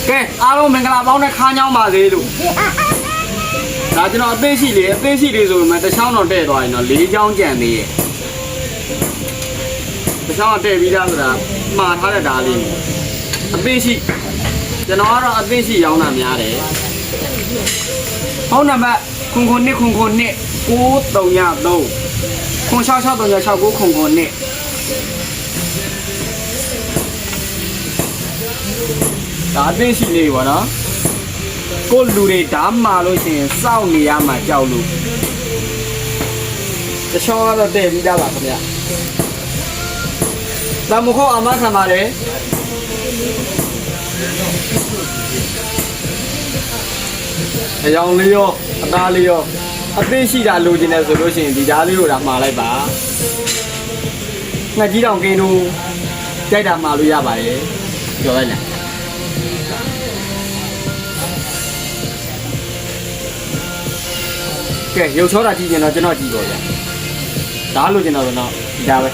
ကဲအားလုံးမင်္ဂလာပေါင်းနဲ့ခါးညောင်းပါစေလို့ဒါကျွန်တော်အသိရှိလေဆိုပေမဲ့တစ်ချောင်းတော့တဲ့သွားရင်တော့၄ချောင်းကြံသေးရဲ့တစ်ချောင်းတဲ့ပြီးသားဆိုတာမှားထားတဲ့ဓာတ်လေးအသိရှိကျွန်တော်ကတော့အသိရှိရောင်းတာများတယ်ဖုန်းနံပါတ်092993 9663969ဒါအသိရှိလေးပေါ့နော်ကိုလူတွေဓာတ်မာလို့ရှိရင်စောင့်နေရမှာကြောက်လို့တချောင်းကတော့တဲ့ပြီးသားပါခင်ဗျတမခေါအမခံပါတယ်အယောင်လေးရောအသားလေးရောအသိရှိတာလိုချင်တယ်ဆိုလို့ရှိရင်ဒီဓာတ်လေးကိုဒါမှာလိုက်ပါငှက်ကြီးတောင်ကင်းတို့ကြိုက်တာမှာလို့ရပါတယ်ပြောလိုက်လားကဲရုပ်ချောတာကြည့်ရင်တော့ကျွန်တော်ကြည့်ပါဗျာဒါလိုချင်တော့တော့ဒါပဲ